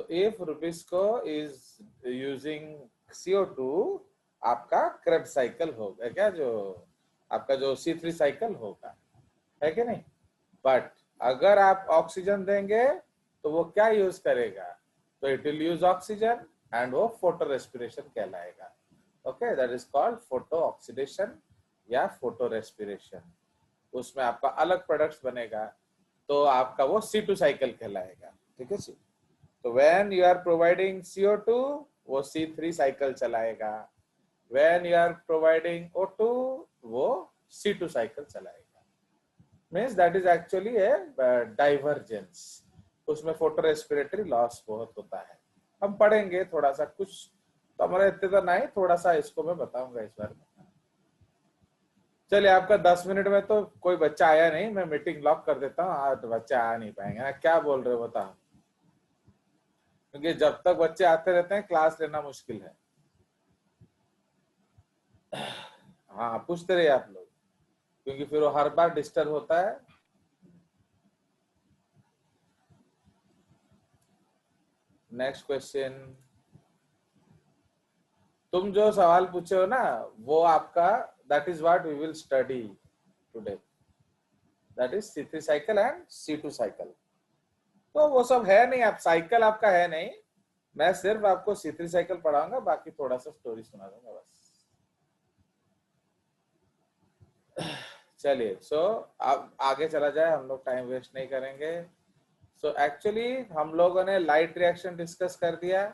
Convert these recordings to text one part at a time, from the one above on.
तो if Rubisco is using CO2, आपका Krebs cycle होगा क्या, जो आपका जो C3 साइकिल होगा, है कि नहीं। बट अगर आप ऑक्सीजन देंगे तो वो क्या यूज करेगा, तो it will use oxygen and वो फोटो रेस्पिरेशन कहलाएगा। Okay, that is called photo oxidation या फोटो रेस्पिरेशन। उसमें आपका अलग प्रोडक्ट्स बनेगा, तो आपका वो C2 साइकिल कहलाएगा। ठीक है जी। तो when you are providing CO2, वो C3 साइकिल चलाएगा। When you are providing O2, वो C2 साइकिल चलाएगा। Means that is actually A divergence. उसमें फोटो रेस्पिरेटरी लॉस बहुत होता है। हम पढ़ेंगे थोड़ा सा, कुछ तो हमारा इतने तो नहीं, थोड़ा सा इसको मैं बताऊंगा इस बारे में। चलिए, आपका 10 मिनट में तो कोई बच्चा आया नहीं, मैं मीटिंग लॉक कर देता हूँ। आज बच्चा आ नहीं पाएंगे ना, क्या बोल रहे हो बताओ, क्योंकि जब तक बच्चे आते रहते हैं क्लास लेना मुश्किल है। हाँ, पूछते रहिए आप लोग, क्योंकि फिर वो हर बार डिस्टर्ब होता है। Next question. तुम जो सवाल पूछे हो ना, वो आपका that is what we will study today, that is C3 cycle and C2 cycle. तो वो सब है नहीं, आप साइकिल आपका है नहीं, मैं सिर्फ आपको C3 साइकिल पढ़ाऊंगा, बाकी थोड़ा सा स्टोरी सुना दूंगा बस। चलिए, सो अब आगे चला जाए, हम लोग टाइम वेस्ट नहीं करेंगे। सो एक्चुअली हम लोगों ने लाइट रिएक्शन डिस्कस कर दिया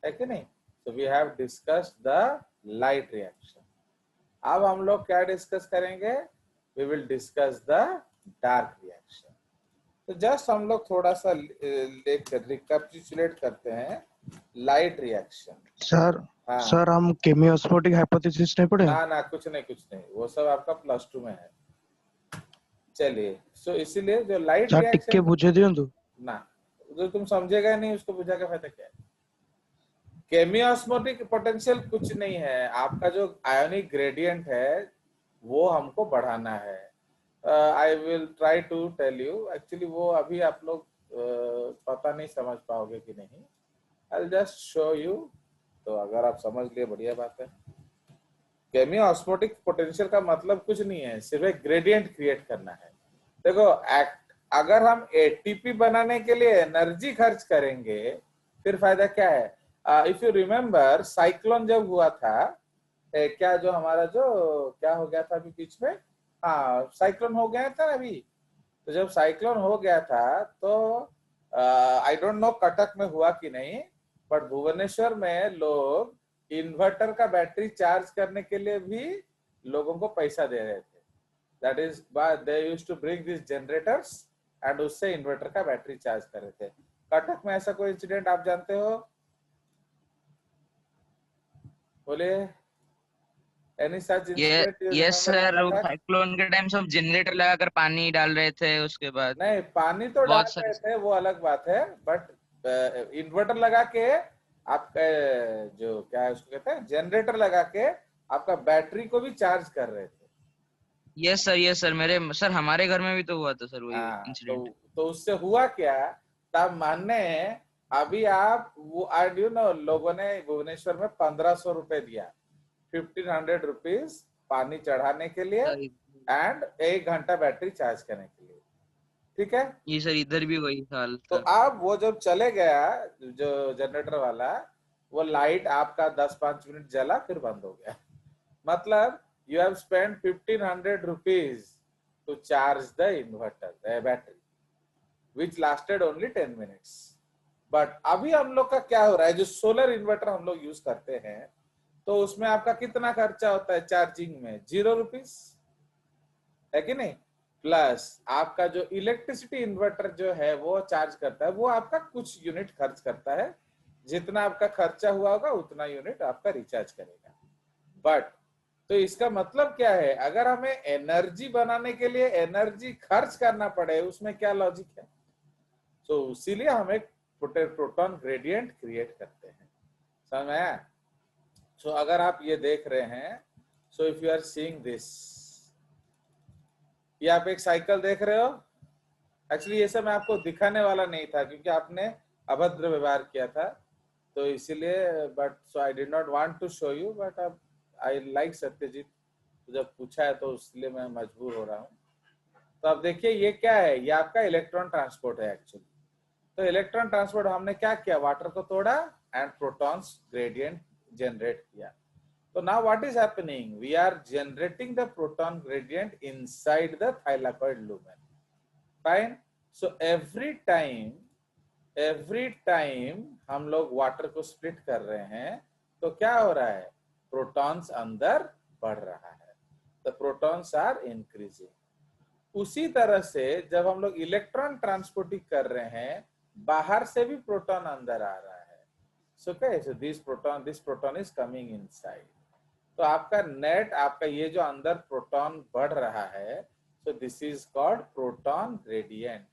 है कि नहीं। So we have discussed the light reaction. अब हम लोग क्या डिस्कस करेंगे, we will discuss the dark reaction. तो जस्ट हम लोग थोड़ा सा रिकैपिचुलेट करते हैं लाइट रिएक्शन। सर हाँ, सर हम केमियोस्मोटिक हाइपोथेसिस नहीं पढ़े? ना ना, कुछ नहीं, वो सब आपका +2 में है। चलिए, सो इसीलिए जो लाइट सर टिक्के रिएक्शन बुझे दियो तो ना, जो तुम समझेगा नहीं उसको बुझा के फायदा क्या है। केमियोस्मोटिक पोटेंशियल कुछ नहीं है, आपका जो आयोनिक ग्रेडियंट है वो हमको बढ़ाना है। I will try to tell you, actually वो अभी आप लोग पता नहीं समझ पाओगे कि नहीं, आई जस्ट शो यू। तो अगर आप समझ लिए बढ़िया बात है। केमियोस्मोटिक पोटेंशियल का मतलब कुछ नहीं है, सिर्फ एक ग्रेडियंट क्रिएट करना है। देखो, अगर हम ATP बनाने के लिए एनर्जी खर्च करेंगे फिर फायदा क्या है। इफ यू रिमेम्बर, साइक्लोन जब हुआ था, क्या जो हमारा जो क्या हो गया था अभी बीच में, हाँ साइक्लोन हो गया था अभी। तो जब साइक्लोन हो गया था तो आई डोंट नो कटक में हुआ कि नहीं, बट भुवनेश्वर में लोग इन्वर्टर का बैटरी चार्ज करने के लिए भी लोगों को पैसा दे रहे थे। That is they used to bring this generators and उससे इन्वर्टर का बैटरी चार्ज कर रहे थे। कटक में ऐसा कोई इंसिडेंट आप जानते हो, बोलिए। Any such incident you yes remember in sir, Cuttack? Cyclone के टाइम सब जनरेटर लगाकर पानी डाल रहे थे, उसके बाद नहीं, पानी तो डाल बहुत रहे सारे। थे, वो अलग बात है, बट इन्वर्टर लगा के आपका जो क्या है उसको कहते हैं जनरेटर लगा के आपका बैटरी को भी चार्ज कर रहे थे। यस सर, मेरे सर हमारे घर में भी तो हुआ था सर वही हाँ, इंसिडेंट। तो उससे हुआ क्या, तब मानने अभी आप वो आई यू नो लोगों ने भुवनेश्वर में 1500 रुपए दिया, 1500 रुपीज पानी चढ़ाने के लिए एंड 1 घंटा बैटरी चार्ज करने के लिए। ठीक है, ये सर इधर भी वही हाल तो था। अब वो जब चले गया जो जनरेटर वाला, वो लाइट आपका 10-5 मिनट जला फिर बंद हो गया। मतलब you have spend 1500 rupees to charge the inverter battery which lasted only 10 minutes. But अभी हम लोग का क्या हो रहा है, जो सोलर इन्वर्टर हम लोग यूज करते हैं, तो उसमें आपका कितना खर्चा होता है चार्जिंग में, 0 रुपीज, है कि नहीं। प्लस आपका जो इलेक्ट्रिसिटी इन्वर्टर जो है वो चार्ज करता है, वो आपका कुछ यूनिट खर्च करता है, जितना आपका खर्चा हुआ होगा उतना यूनिट आपका रिचार्ज करेगा। बट तो इसका मतलब क्या है, अगर हमें एनर्जी बनाने के लिए एनर्जी खर्च करना पड़े, उसमें क्या लॉजिक है। तो इसीलिए हम एक प्रोटॉन ग्रेडियंट क्रिएट करते हैं, समझ में आया। सो अगर आप ये देख रहे हैं, so if you are seeing this, ये आप एक साइकिल देख रहे हो। एक्चुअली ये सब मैं आपको दिखाने वाला नहीं था, क्योंकि आपने अभद्र व्यवहार किया था, तो इसीलिए but so I did not want to show you, but अब आई लाइक सत्यजीत, जब पूछा है तो इसलिए मैं मजबूर हो रहा हूँ। तो अब देखिए ये क्या है, ये आपका इलेक्ट्रॉन ट्रांसपोर्ट है एक्चुअली। तो इलेक्ट्रॉन ट्रांसपोर्ट हमने क्या किया, वाटर को तोड़ा एंड प्रोटॉन्स ग्रेडियंट जनरेट किया। So now what is happening? We are generating the proton gradient inside the thylakoid lumen. Fine. So every time हम लोग वाटर को स्प्लिट कर रहे हैं तो क्या हो रहा है, प्रोटॉन्स अंदर बढ़ रहा है, the protons are increasing. उसी तरह से जब हम लोग इलेक्ट्रॉन ट्रांसपोर्टिंग कर रहे हैं, बाहर से भी प्रोटॉन अंदर आ रहा है। So okay, so this proton is coming inside. तो आपका नेट, आपका ये जो अंदर प्रोटॉन बढ़ रहा है, so this is called proton gradient.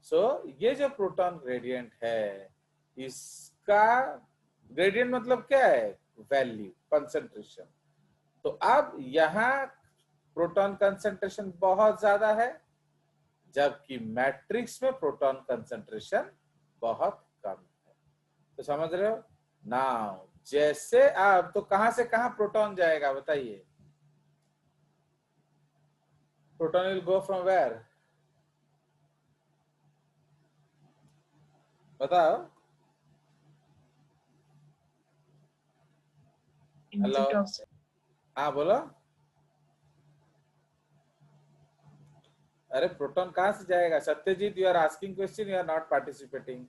So ये जो प्रोटॉन ग्रेडियंट है, इसका ग्रेडियंट मतलब क्या है, वैल्यू, कंसंट्रेशन। तो अब यहाँ प्रोटॉन कंसंट्रेशन बहुत ज्यादा है, जबकि मैट्रिक्स में प्रोटॉन कंसंट्रेशन बहुत कम है। तो समझ रहे हो? नाउ जैसे आप, तो कहां से कहां प्रोटॉन जाएगा बताइए, proton will go from where, बताओ। हेलो, हाँ बोलो। अरे प्रोटॉन कहां से जाएगा Satyajit, you are asking question, you are not participating.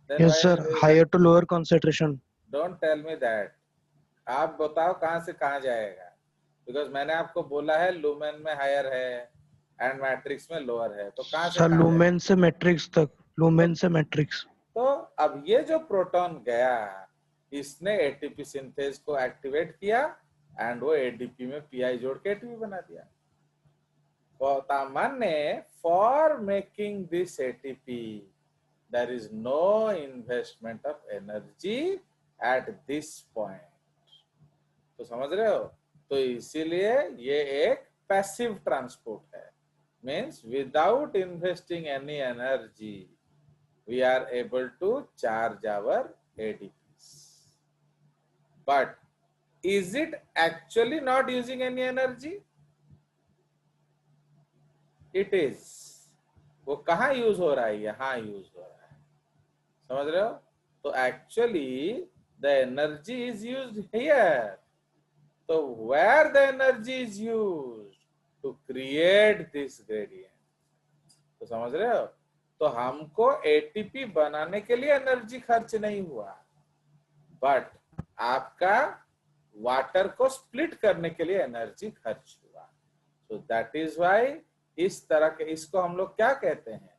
Yes sir, higher to lower concentration. Don't tell me that, आप बताओ कहां से कहां जाएगा, बिकॉज मैंने आपको बोला है लूमेन में हायर है एंड मैट्रिक्स में लोअर है, तो कहां से सर कहां जाएगा? लूमेन से मैट्रिक्स तक, लूमेन से मैट्रिक्स। तो अब ये जो प्रोटॉन गया, इसने एटीपी सिंथेज को एक्टिवेट किया एंड वो एडीपी में पीआई जोड़ के एटीपी बना दिया। तो तामान्य for making this ATP there is no investment of energy at this point. तो समझ रहे हो? तो इसीलिए ये एक पैसिव ट्रांसपोर्ट है, means without investing any energy we are able to charge our ADPs. But is it actually not using any energy? It is. वो कहाँ यूज हो रहा है, यहाँ यूज हो रहा है, समझ रहे हो? तो actually the energy is used here. तो where the energy is used to create this gradient. तो समझ रहे हो? तो हमको एटीपी बनाने के लिए एनर्जी खर्च नहीं हुआ, बट आपका वाटर को स्प्लिट करने के लिए एनर्जी खर्च हुआ। सो दैट इज व्हाई इस तरह के, इसको हम लोग क्या कहते हैं,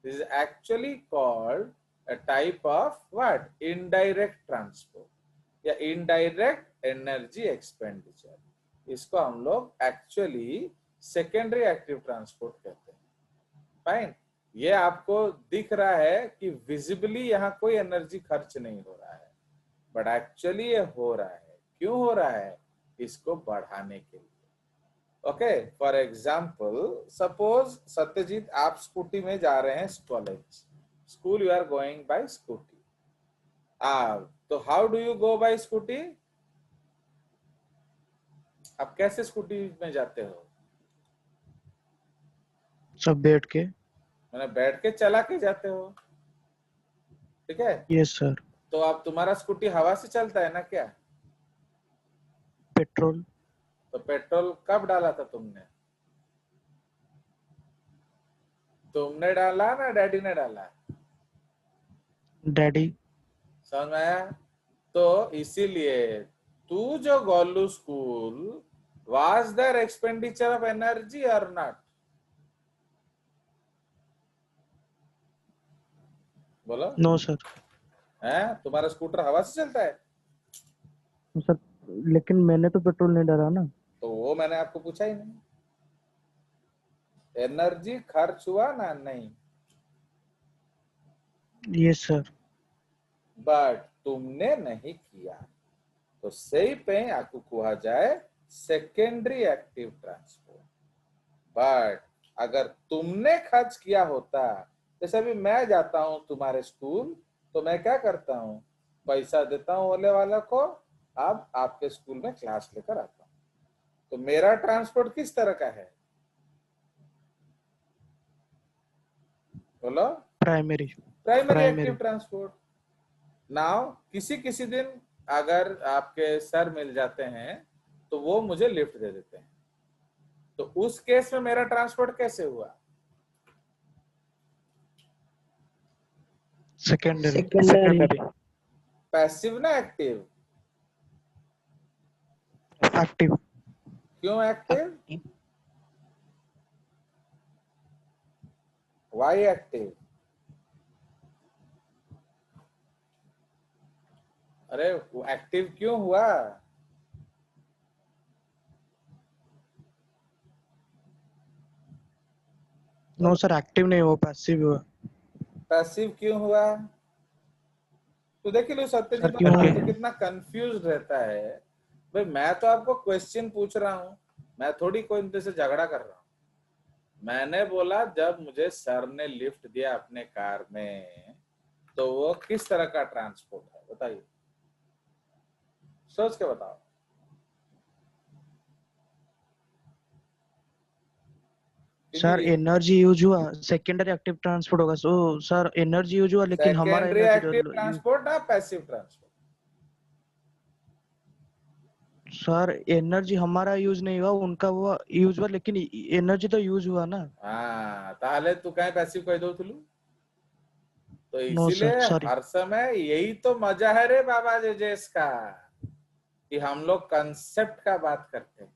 this is actually called a type of what, indirect transport या इनडायरेक्ट एनर्जी एक्सपेंडिचर। इसको हम लोग एक्चुअली सेकेंडरी एक्टिव ट्रांसपोर्ट कहते हैं। फाइन, ये आपको दिख रहा है कि विजिबली यहाँ कोई एनर्जी खर्च नहीं हो रहा है, बट एक्चुअली ये हो रहा है। क्यों हो रहा है? इसको बढ़ाने के लिए। Okay, for example suppose Satyajit आप स्कूटी में जा रहे हैं college, school you are going by scooty. तो how do you go by scooty? आप कैसे स्कूटी में जाते हो? सब बैठ के। मैंने बैठ के चला के जाते हो, ठीक है? Yes sir. तो अब तुम्हारा स्कूटी हवा से चलता है ना क्या? पेट्रोल। तो पेट्रोल कब डाला था तुमने? तुमने डाला ना डैडी ने डाला? डैडी। समझ में आया? तो इसीलिए तू जो गोलू school, was there expenditure of energy और नॉट? बोलो। No sir. है, तुम्हारा स्कूटर हवा से चलता है? सर लेकिन मैंने तो पेट्रोल नहीं डाला ना। तो वो मैंने आपको पूछा ही नहीं, एनर्जी खर्च हुआ ना? नहीं। Yes sir. बट तुमने नहीं किया, तो सही पे आपको कहा जाए सेकेंडरी एक्टिव ट्रांसपोर्ट। बट अगर तुमने खर्च किया होता, जैसे अभी मैं जाता हूं तुम्हारे स्कूल, तो मैं क्या करता हूँ, पैसा देता हूँ ओले वाला को, अब आपके स्कूल में क्लास लेकर आता हूँ। तो मेरा ट्रांसपोर्ट किस तरह का है, बोलो? Primary primary active primary transport. Now किसी किसी दिन अगर आपके सर मिल जाते हैं तो वो मुझे लिफ्ट दे देते हैं, तो उस केस में मेरा ट्रांसपोर्ट कैसे हुआ? सेकेंडरी पैसिव ना एक्टिव? एक्टिव क्यों एक्टिव? Why active? अरे वो एक्टिव क्यों हुआ? नो सर, एक्टिव नहीं, वो पैसिव हुआ। पैसिव क्यों हुआ? तो देखिए लो सत्यजीत सर क्योंकि तो कितना कंफ्यूज रहता है। भाई मैं तो आपको क्वेश्चन पूछ रहा हूँ, मैं थोड़ी कोई इनसे से झगड़ा कर रहा हूँ। मैंने बोला जब मुझे सर ने लिफ्ट दिया अपने कार में, तो वो किस तरह का ट्रांसपोर्ट है बताइए, सोच के बताओ। सर क्योंकि एनर्जी यूज हुआ, सेकेंडरी एक्टिव ट्रांसपोर्ट होगा। सो सर एनर्जी यूज हुआ, लेकिन हमारा सेकेंडरी एनर्जी एक्टिव ट्रांसपोर्ट ना पैसिव ट्रांसपोर्ट? सर एनर्जी हमारा यूज नहीं हुआ, उनका वो यूज हुआ, लेकिन एनर्जी तो यूज हुआ ना। हाँ ताहले तू कहीं पैसिव कह दो तुलू। तो नो सर, इसीलिए सॉरी। हर समय यही तो मजा है रे बाबा जेजेस का, कि हम लोग कंसेप्ट का बात करते हैं।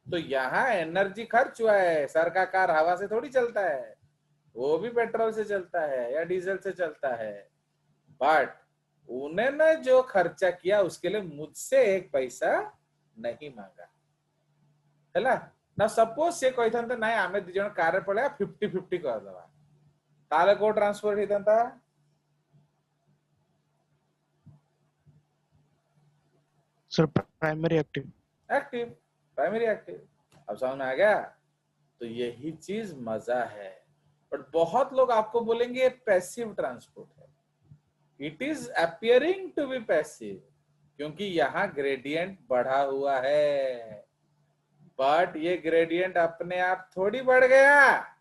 तो यहाँ एनर्जी खर्च हुआ है, सर का कार हवा से थोड़ी चलता है, वो भी पेट्रोल से चलता है या डीजल से चलता है। बट उन्होंने जो खर्चा किया उसके लिए मुझसे एक पैसा नहीं मांगा, है ना। सपोज से कहते ना आम दी जन कार पड़े 50-50 करदे, ताले को ट्रांसफर होता? Sir primary active. Active, primary active. अब समझ में आ गया? तो यही चीज मजा है। बट बहुत लोग आपको बोलेंगे पैसिव ट्रांसपोर्ट है। It is appearing to be passive, क्योंकि यहाँ ग्रेडियंट बढ़ा हुआ है, बट ये ग्रेडियंट अपने आप थोड़ी बढ़ गया।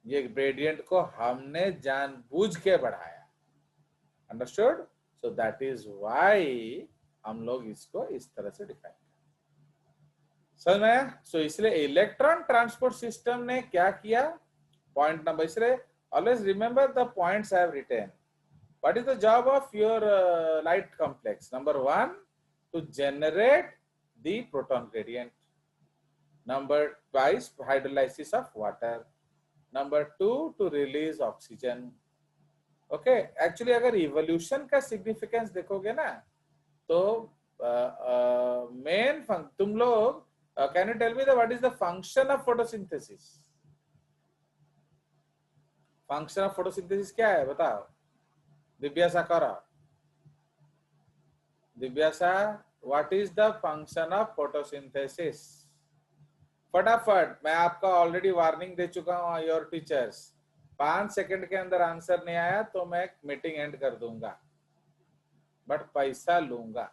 ये ग्रेडियंट को हमने जानबूझ के बढ़ाया। Understood? So that is why हम लोग इसको इस तरह से डिफाइन करते। समझ में आया? सो इसलिए इलेक्ट्रॉन ट्रांसपोर्ट सिस्टम ने क्या किया, पॉइंट नंबर, इसलिए always remember the points I have written. What is the job of your light complex? Number one, to generate the proton gradient. Number twice, hydrolysis of water. Number two, to release oxygen. Okay, actually अगर evolution का significance देखोगे ना, तो main तुम लोग can you tell me the what is the function of photosynthesis? Function of photosynthesis क्या है बताओ, दिव्यासा करो। Divyasa, what is the function of photosynthesis? फटाफट, मैं आपका ऑलरेडी वार्निंग दे चुका हूं योर टीचर्स। 5 सेकंड के अंदर आंसर नहीं आया तो मैं मीटिंग एंड कर दूंगा, बट पैसा लूंगा।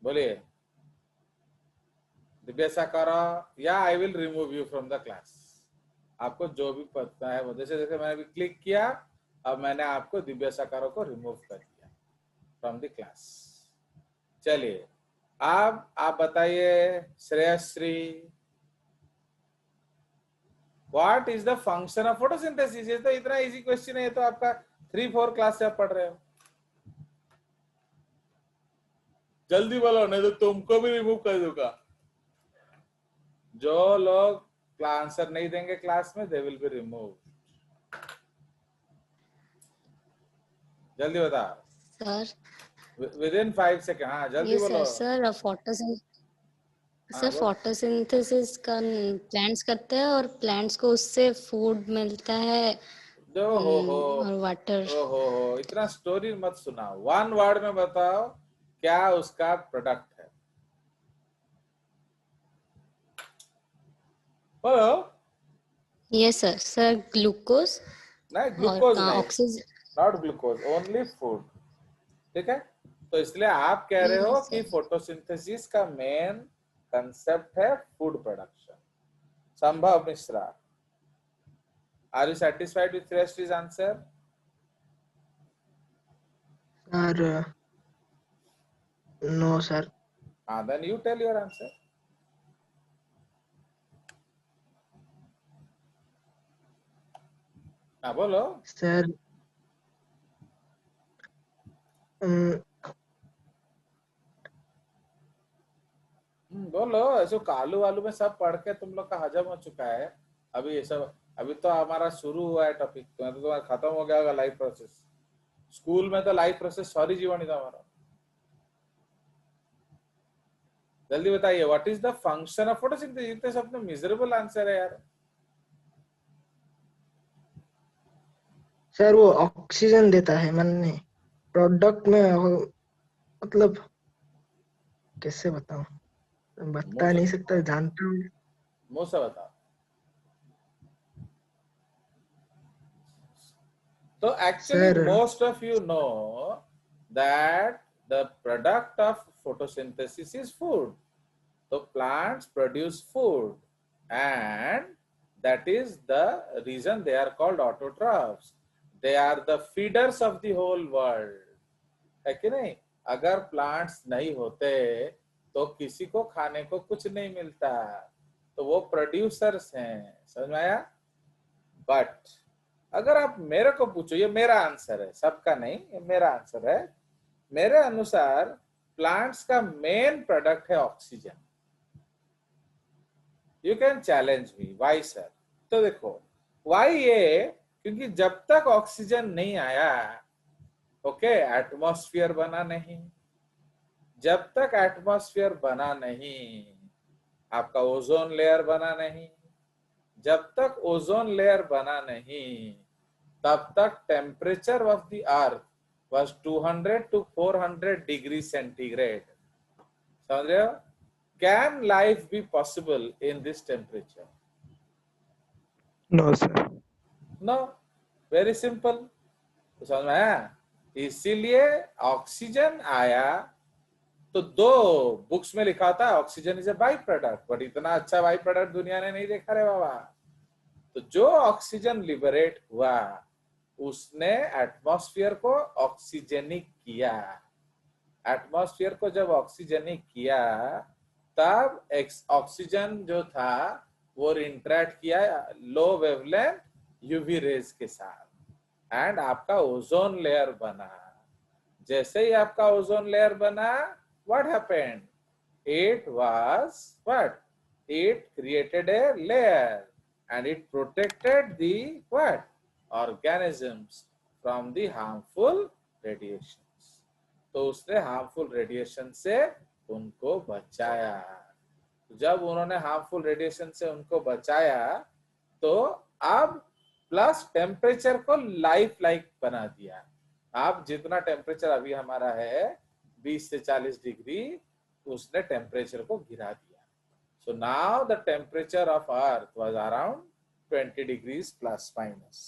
बोलिए, दिव्यासा करो या I will remove you from the class. आपको जो भी पता है वो, जैसे जैसे मैंने अभी क्लिक किया, अब मैंने आपको दिव्यासा करो को रिमूव कर दिया फ्रॉम द क्लास। चलिए अब आप बताइए Shreyashree, what is the function of photosynthesis? ये तो इतना इजी क्वेश्चन है, ये तो आपका 3-4 क्लास से आप पढ़ रहे हो। जल्दी बोलो नहीं तो तुमको भी रिमूव कर दूंगा। जो लोग आंसर नहीं देंगे क्लास में, दे विल बी रिमूव। जल्दी बताओ सर विद इन 5 सेकंड। हाँ जल्दी बोलो। सर हाँ बोल। फोटोसिंथेसिस का प्लांट्स करते हैं और प्लांट्स को उससे फूड मिलता है दो हो और वाटर। हो इतना स्टोरी मत सुनाओ, 1 वर्ड में बताओ क्या उसका प्रोडक्ट है, बोलो। Yes sir. ग्लूकोज। नहीं, और ग्लूकोज कहाँ नहीं, oxygen? Not glucose, only food. ठीक है, तो इसलिए आप कह रहे हो कि सर फोटोसिंथेसिस का मेन कंसेप्ट है food production. Sambhav Mishra, are you satisfied with Shreshtha's answer? Sir no sir. Then you tell your answer. हाँ बोलो। सर बोलो, ऐसे कालू वालू में सब पढ़ के तुम लोग का हजम हो चुका है। अभी ये सब, अभी तो हमारा शुरू हुआ है टॉपिक, तो तुम्हारा खत्म हो गया होगा लाइफ प्रोसेस। स्कूल में तो लाइफ प्रोसेस सॉरी जीवन ही था हमारा। जल्दी बताइए, what is the function of photosynthesis? इतने सब में मिजरेबल आंसर है यार। सर वो ऑक्सीजन देता है मन में प्रोडक्ट में, मतलब कैसे बताऊं, बता नहीं सकता, जानता हूँ। मुंह से बताओ। तो actually sir most of you know that the product of photosynthesis is food. So plants produce food, and that is the reason they are called autotrophs. They are the feeders of the whole world. है कि नहीं? अगर plants नहीं होते तो किसी को खाने को कुछ नहीं मिलता, तो वो प्रोड्यूसर्स हैं। समझ में आया? बट अगर आप मेरे को पूछो, ये मेरा आंसर है, सबका नहीं, ये मेरा आंसर है। मेरे अनुसार प्लांट्स का मेन प्रोडक्ट है oxygen. You can challenge me, why sir? तो देखो व्हाई ये, क्योंकि जब तक ऑक्सीजन नहीं आया, ओके, एटमॉस्फेयर बना नहीं। जब तक एटमॉस्फेयर बना नहीं, आपका ओजोन लेयर बना नहीं। जब तक ओजोन लेयर बना नहीं, तब तक temperature of the earth was 200 to 400 degrees centigrade. समझ रहे हो? Can life be possible in this temperature? No sir. No. Very simple. तो समझ में आया? इसीलिए ऑक्सीजन आया, तो दो बुक्स में लिखा था oxygen is a by product, but इतना अच्छा बाई प्रोडक्ट दुनिया ने नहीं देखा रे बाबा। तो जो ऑक्सीजन लिबरेट हुआ, उसने एटमॉस्फेयर को ऑक्सीजनिक किया। एटमॉस्फेयर को जब ऑक्सीजनिक किया, तब ऑक्सीजन जो था वो इंटरेक्ट किया लो वेवलेंथ यूवी रेज के साथ, एंड आपका ओजोन लेयर बना। जैसे ही आपका ओजोन लेयर बना, what happened? It was what? It created a layer and it protected the what? Organisms from the harmful radiations. तो उसने हार्मफुल रेडिएशन से उनको बचाया। जब उन्होंने हार्मफुल रेडिएशन से उनको बचाया, तो अब प्लस टेम्परेचर को लाइफ लाइक बना दिया। अब जितना टेम्परेचर अभी हमारा है 20 से 40 डिग्री, उसने टेम्परेचर को गिरा दिया। So now the temperature of Earth was around 20 degrees plus minus.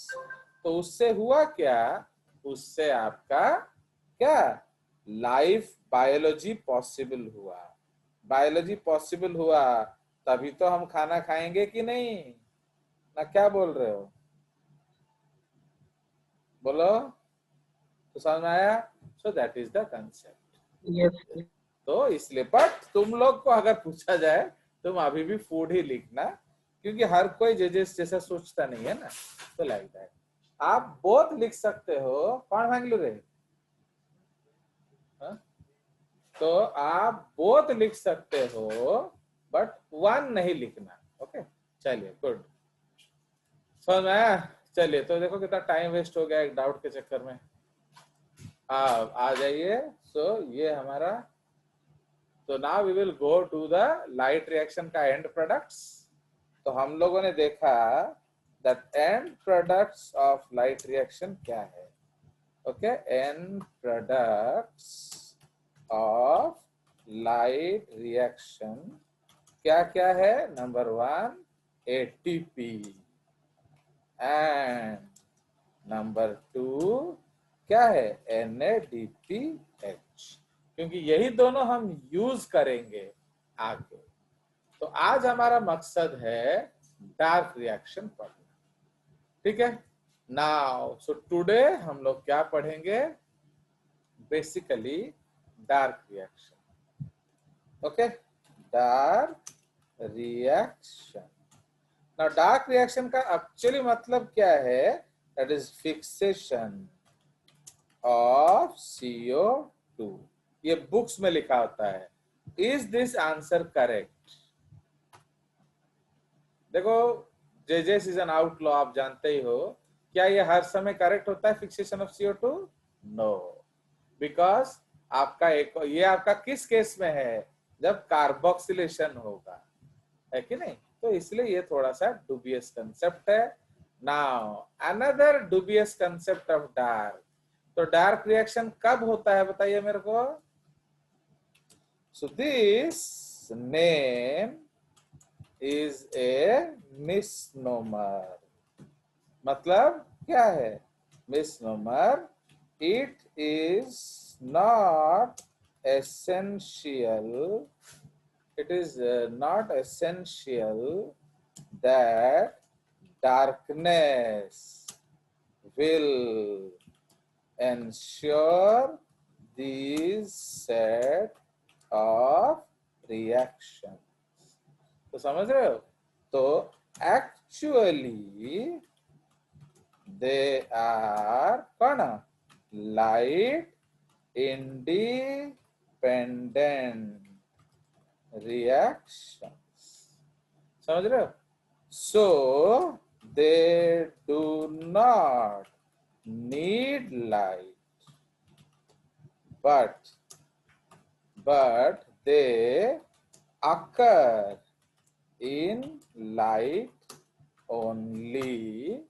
तो उससे हुआ क्या? उससे आपका क्या लाइफ, बायोलॉजी पॉसिबल हुआ। बायोलॉजी पॉसिबल हुआ तभी तो हम खाना खाएंगे कि नहीं ना? क्या बोल रहे हो? बोलो तो समझ में आया? So that is the concept. Yes तो इसलिए, बट तुम लोग को अगर पूछा जाए, तुम अभी भी फूड ही लिखना, क्योंकि हर कोई जैसा सोचता नहीं है ना, तो लाइक दैट। आप बोथ लिख सकते हो। कौन बेंगलुरु? तो आप बोथ लिख सकते हो, बट वन नहीं लिखना। ओके, चलिए, गुड। समझ में आया? चलिए, तो देखो कितना टाइम वेस्ट हो गया एक डाउट के चक्कर में। आ जाइए। सो ये हमारा, तो now we will go to the light reaction का एंड प्रोडक्ट्स। तो हम लोगों ने देखा that end products of light reaction क्या है। Okay, end products of light reaction क्या क्या है? नंबर 1 ATP, and नंबर 2 क्या है, NADPH, क्योंकि यही दोनों हम यूज करेंगे आगे। तो आज हमारा मकसद है डार्क रिएक्शन पढ़ना, ठीक है। नाउ सो टुडे हम लोग क्या पढ़ेंगे, basically dark reaction, okay, dark reaction. Now dark reaction का एक्चुअली मतलब क्या है, that is fixation of CO2। ये बुक्स में लिखा होता है। Is this answer correct? देखो JJ इज एन आउटलॉ, आप जानते ही हो। क्या ये हर समय करेक्ट होता है fixation of CO2? No, because आपका ये आपका किस केस में है, जब कार्बोक्सिलेशन होगा, है कि नहीं। तो इसलिए ये थोड़ा सा डुबियस कंसेप्ट है। Now another dubious concept of dark. तो डार्क रिएक्शन कब होता है बताइए मेरे को। So this name is a misnomer. मतलब क्या है misnomer? It is not essential, it is not essential that darkness will ensure these set of reactions। तो समझ रहे हो? तो actually they are कौन, light independent reactions, समझ रहे हो? So they do not need light, but they occur in light only,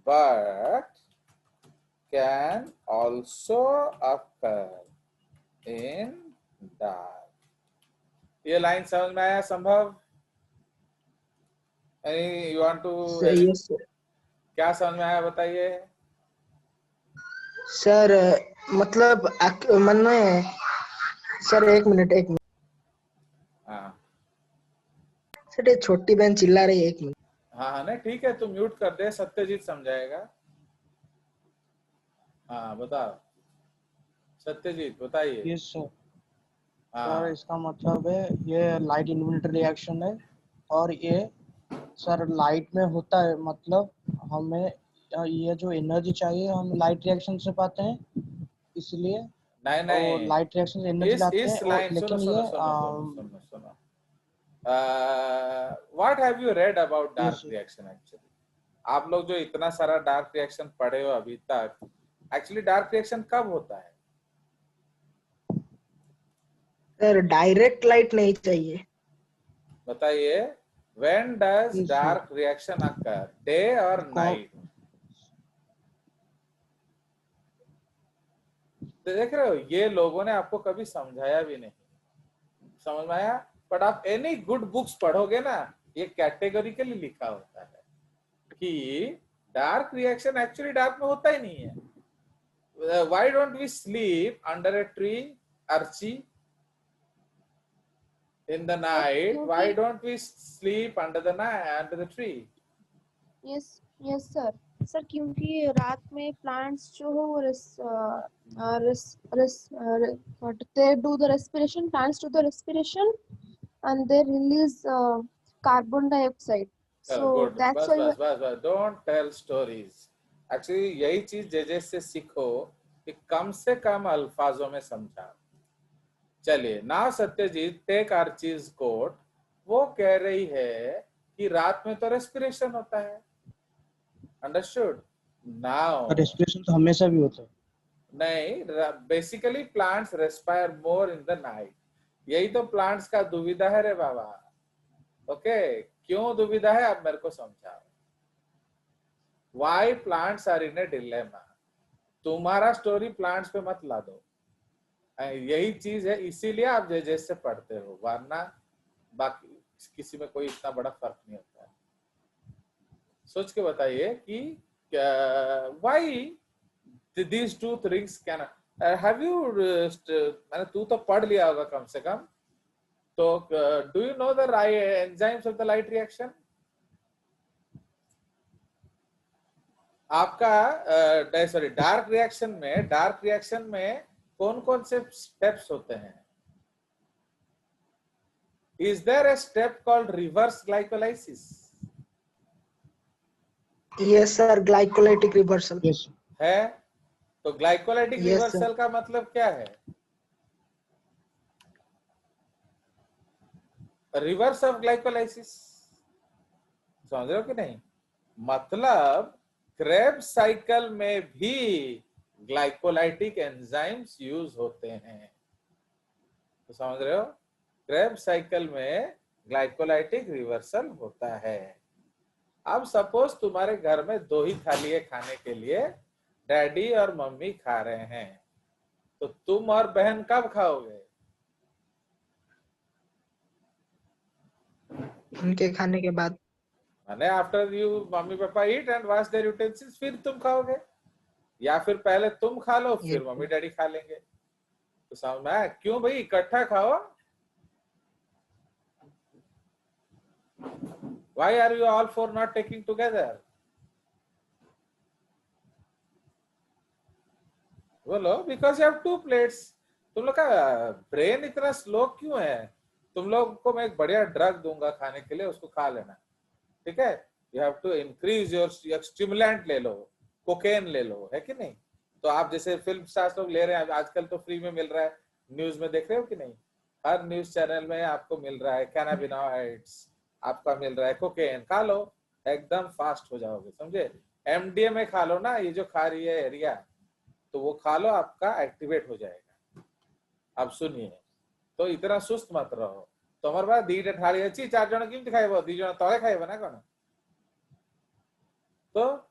but can also occur in dark। ये लाइन समझ में आया संभव? यू वांट टू, सही है सर। क्या समझ में आया बताइए। सर मतलब मन में, सर एक मिनट। हाँ सर ये छोटी बहन चिल्ला रही है, एक मिनट। हाँ नहीं ठीक है, तू म्यूट कर दे, सत्यजीत समझाएगा। हाँ बताओ सत्यजीत, बताइए। Yes sir. सर हाँ इसका मतलब है ये लाइट इन्वर्टर रिएक्शन है, और ये सर लाइट में होता है, मतलब हमें ये जो एनर्जी चाहिए हम लाइट रिएक्शन से पाते हैं, इसलिए नहीं और नहीं, लाइट रिएक्शन से एनर्जी लाते हैं। इस और लाइन सुनो लेकिन सुनो ये सुनो सुनो सुनो सुनो, what have you read about dark reaction actually? आप लोग जो इतना सारा डार्क रिएक्शन पढ़े हो अभी तक, एक्चुअली डार्क रिएक्शन कब होता है? सर डायरेक्ट लाइट नहीं चाहिए। बताइए, when does Yes, sir. Dark reaction occur, day और नाइट? देख रहे हो, ये लोगों ने आपको कभी समझाया भी नहीं, समझ में आया? बट आप एनी गुड बुक्स पढ़ोगे ना, ये कैटेगोरिकली लिखा होता है कि डार्क रिएक्शन एक्चुअली डार्क में होता ही नहीं है। Why don't we sleep under a tree, Archi, in the night? Why don't we sleep under the tree? Yes sir. Sir क्योंकि रात में प्लांट्स जो हो वो they do the respiration, plants do the respiration and they release carbon dioxide, so Good, that's बस why बस बस बस, don't tell stories। एक्चुअली यही चीज जेजे से सीखो कि कम से कम अल्फाजों में समझा। चलिए ना सत्यजीत, टेक आर्चीज कोट, वो कह रही है कि रात में तो रेस्पिरेशन होता है, अंडरस्टूड? नाउ रेस्पिरेशन तो हमेशा भी होता है। नहीं, basically plants respire more in the night. यही तो प्लांट्स का दुविधा है रे बाबा। ओके, क्यों दुविधा है अब मेरे को समझाओ। Why plants are in a dilemma? तुम्हारा स्टोरी प्लांट्स पे मत ला दो, यही चीज है, इसीलिए आप जैसे पढ़ते हो, वरना बाकी किसी में कोई इतना बड़ा फर्क नहीं होता है। सोच के बताइए कि why these two things can have you मैंने तू तो पढ़ लिया होगा कम से कम, तो do you know the enzymes of the light reaction? आपका सॉरी डार्क रिएक्शन में कौन कौन से स्टेप्स होते हैं? Is there a step called reverse glycolysis? Yes sir, glycolytic reversal. Yes. है, तो ग्लाइकोलाइटिक Yes, रिवर्सल का मतलब क्या है? रिवर्स ऑफ ग्लाइकोलाइसिस, समझ रहे हो कि नहीं? मतलब क्रेब्स साइकिल में भी ग्लाइकोलाइटिक एंजाइम्स यूज होते हैं, तो समझ रहे हो? क्रेब्स साइकिल में ग्लाइकोलाइटिक रिवर्सल होता है। अब सपोज तुम्हारे घर में 2 ही थाली है खाने के लिए, डैडी और मम्मी खा रहे हैं, तो तुम और बहन कब खाओगे? उनके खाने के बाद। माने after you mummy papa eat and wash their utensils, फिर तुम खाओगे, या फिर पहले तुम खा लो फिर मम्मी डैडी खा लेंगे? तो समझ में आया? क्यों भाई इकट्ठा खाओ? Why are you all four not taking together? बोलो, because you have 2 plates. तुम लोग का ब्रेन इतना स्लो क्यों है? तुम लोग को मैं एक बढ़िया ड्रग दूंगा खाने के लिए, उसको खा लेना, ठीक है? You have to increase your stimulant, ले लो, कोकेन ले लो, है कि नहीं? तो आप जैसे फिल्म स्टार्स लोग ले रहे हैं आजकल, तो फ्री में मिल रहा है, न्यूज में देख रहे हो कि नहीं? हर न्यूज चैनल में आपको मिल रहा है कैनाबिनॉइड्स, आपका मिल रहा है कोकेन, खा लो एकदम फास्ट हो जाओगे, समझे? एमडीएमए खा लो ना, ये जो खा रही है एरिया, तो वो खा लो, आपका एक्टिवेट हो जाएगा। अब सुनिए, तो इतना सुस्त मत रहो। तुम्हारे पास 2टा थाली अच्छी, 4 जन केमती खाइबो? 2 जन तले खाइबो ना कौन? तो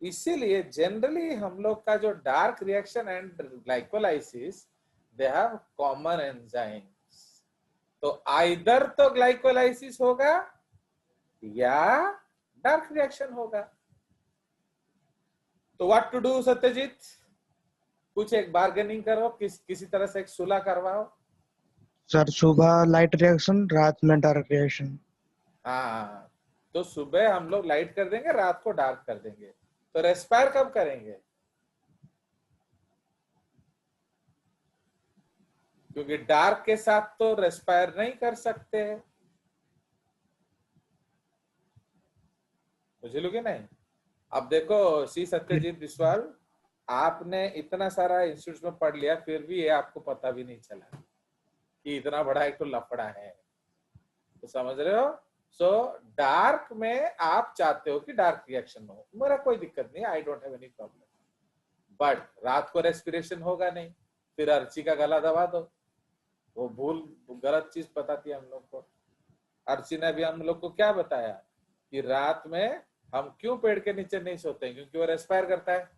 इसीलिए जनरली हम लोग का जो dark reaction and glycolysis, they have common enzymes. तो आइदर तो ग्लाइकोलाइसिस होगा या डार्क रिएक्शन होगा। तो व्हाट टू डू सत्यजीत? कुछ एक बार्गेनिंग करो, किसी तरह से एक सुलह करवाओ। सर सुबह लाइट रिएक्शन, रात में डार्क रिएक्शन। हाँ, तो सुबह हम लोग लाइट कर देंगे, रात को डार्क कर देंगे। तो रेस्पायर कब करेंगे? क्योंकि डार्क के साथ तो रेस्पायर नहीं कर सकते हैं, बुझे लोगे नहीं? अब देखो सी सत्यजीत बिस्वाल, आपने इतना सारा इंस्टीट्यूट में पढ़ लिया, फिर भी ये आपको पता भी नहीं चला कि इतना बड़ा एक तो लफड़ा है, तो समझ रहे हो? सो डार्क में आप चाहते हो कि डार्क रिएक्शन हो, मेरा कोई दिक्कत नहीं, I don't have any problem, but रात को रेस्पिरेशन होगा नहीं, फिर अर्ची का गला दबा दो, वो गलत चीज बताती है हम लोग को। अर्ची ने भी हम लोग को क्या बताया कि रात में हम क्यों पेड़ के नीचे नहीं सोते हैं? क्योंकि वो रेस्पायर करता है।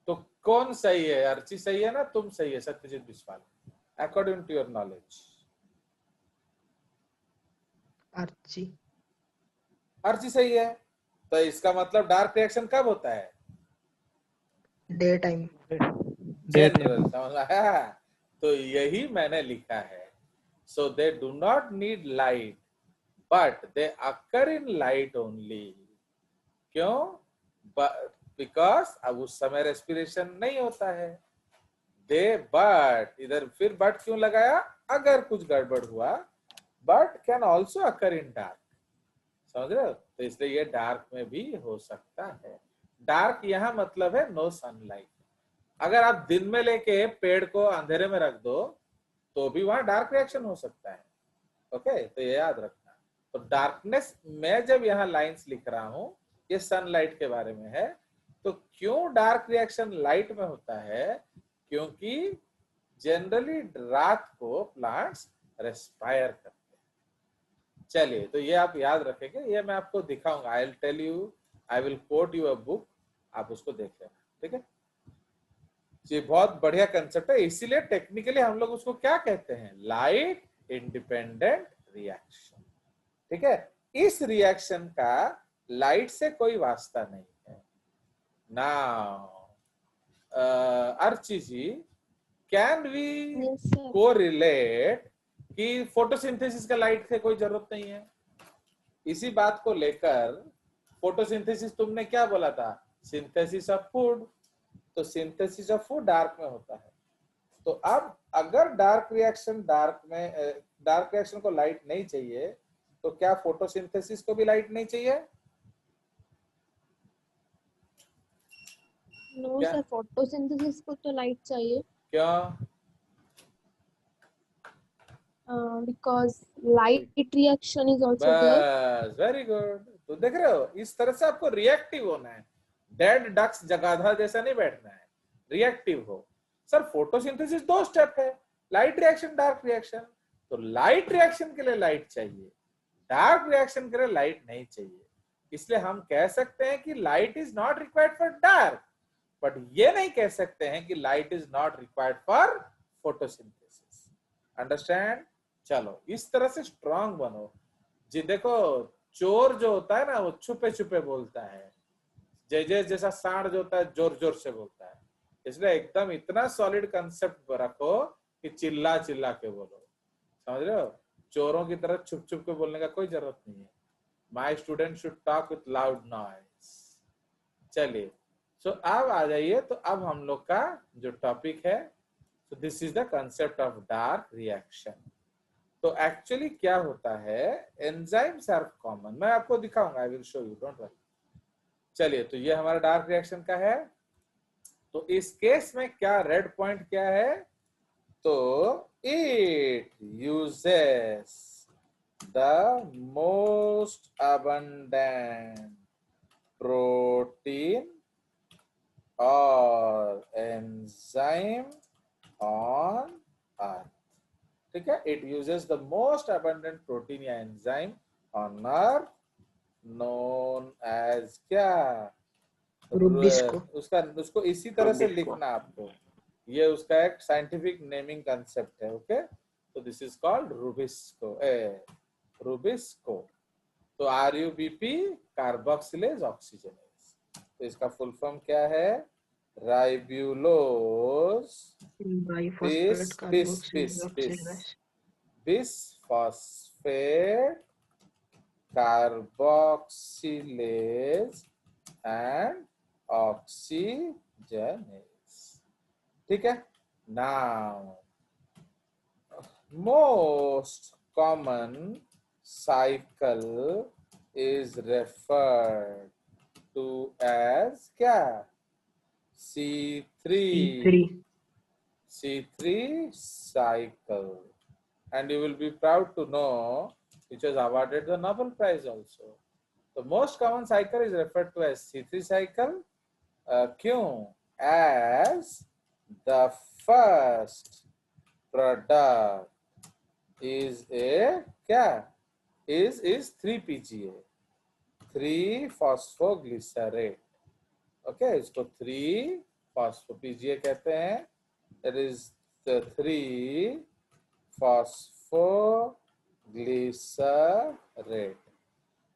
तो कौन सही है? अर्ची सही है ना तुम सही है Satyajit Biswal, according to your knowledge? Archi सही है। तो इसका मतलब डार्क रिएक्शन कब होता है? Day time. जनरल, समझ आया? तो यही मैंने लिखा है। So they do not need light, but they occur in light only. क्यों? बिकॉज अब उस समय रेस्पिरेशन नहीं होता है। दे बट, इधर फिर बट क्यों लगाया? अगर कुछ गड़बड़ हुआ, but can also occur in dark, समझ रहे हो? तो इसलिए ये डार्क में भी हो सकता है। डार्क यहाँ मतलब है नो सनलाइट। अगर आप दिन में लेके पेड़ को अंधेरे में रख दो तो भी वहां डार्क रिएक्शन हो सकता है। ओके, तो ये याद रखना। तो डार्कनेस में जब यहाँ लाइंस लिख रहा हूं, ये सनलाइट के बारे में है। तो क्यों डार्क रिएक्शन लाइट में होता है? क्योंकि जनरली रात को प्लांट्स रेस्पायर करते हैं। चलिए, तो ये आप याद रखेंगे, ये मैं आपको दिखाऊंगा। I will tell you, I will quote you a book, आप उसको देख लेना, ठीक है? ये बहुत बढ़िया कंसेप्ट है, इसीलिए टेक्निकली हम लोग उसको क्या कहते हैं? लाइट इंडिपेंडेंट रिएक्शन, ठीक है? इस रिएक्शन का लाइट से कोई वास्ता नहीं है। Now Archi ji, can we Yes, sir. Correlate कि फोटोसिंथेसिस का लाइट से कोई जरूरत नहीं है? इसी बात को लेकर फोटोसिंथेसिस तुमने क्या बोला था? Synthesis of food. तो सिंथेसिस ऑफ फूड डार्क में होता है। तो अब अगर डार्क रिएक्शन को लाइट नहीं चाहिए, तो क्या फोटोसिंथेसिस को भी लाइट नहीं चाहिए? No, क्या? sir. Photosynthesis को तो light चाहिए. क्यों? Because light reaction is also there. बस, वेरी गुड। तो देख रहे हो, इस तरह से आपको रिएक्टिव होना है। डेड डक्स जगाधा जैसा नहीं बैठना है, रिएक्टिव हो। सर फोटोसिंथेसिस 2 स्टेप है, लाइट रिएक्शन, डार्क रिएक्शन। तो लाइट रिएक्शन के लिए लाइट चाहिए, डार्क रिएक्शन के लिए लाइट नहीं चाहिए। इसलिए हम कह सकते हैं कि light is not required for dark, but ये नहीं कह सकते हैं कि light is not required for photosynthesis. Understand? चलो इस तरह से स्ट्रांग बनो जी। देखो चोर जो होता है ना, वो छुपे छुपे बोलता है, जय जैसा सांड जो होता है जोर जोर से बोलता है। इसलिए एकदम इतना सॉलिड कंसेप्ट रखो कि चिल्ला चिल्ला के बोलो। समझ रहे हो? चोरों की तरह छुप छुप के बोलने का कोई जरूरत नहीं है। My student should talk with loud noise. चलिए, सो अब आ जाइए। तो अब हम लोग का जो टॉपिक है, so this is the concept of dark reaction. तो एक्चुअली क्या होता है, एंजाइम्स आर कॉमन। मैं आपको दिखाऊंगा, I will show you, don't worry. चलिए, तो ये हमारा डार्क रिएक्शन का है। तो इस केस में क्या रेड पॉइंट क्या है? तो it uses the most abundant protein और एंजाइम ऑन अर्थ। ठीक है, it uses the most abundant protein या enzyme on earth, known as क्या? रूबिस्को। उसको इसी तरह से लिखना आपको। ये उसका एक साइंटिफिक नेमिंग कंसेप्ट है। ओके, तो this is called rubisco. Rubisco. तो RUBP, कार्बोक्सिलेज ऑक्सीजनेज। तो इसका फुल फॉर्म क्या है? Ribulose biphosphate carboxylase oxygenase. Bisphosphate carboxylase and oxygenase. ठीक है। Now most common cycle is referred to as क्या? C3 cycle, and you will be proud to know which was awarded the Nobel Prize also. The most common cycle is referred to as C3 cycle. क्यों? As the first product is a क्या? Is 3-PGA, 3-phosphoglycerate. Okay, इसको 3-phospho-PGA कहते हैं। That is the 3-phosphoglycerate.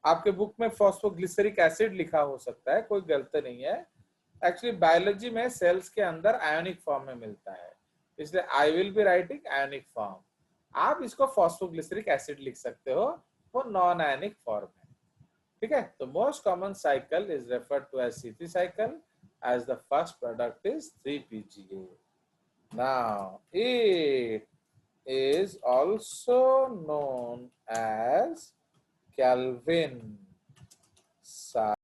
आपके book में phosphoglyceric acid लिखा हो सकता है, कोई गलती नहीं है। एक्चुअली बायोलॉजी में सेल्स के अंदर आयोनिक फॉर्म में मिलता है, इसलिए I will be writing ionic form. आप इसको फॉस्फोग्लिसरिक एसिड लिख सकते हो, वो नॉन आयोनिक फॉर्म है। ठीक है। तो most common cycle is referred to as C3 cycle, as the first product is 3-PGA. Now it is also known as Calvin cycle.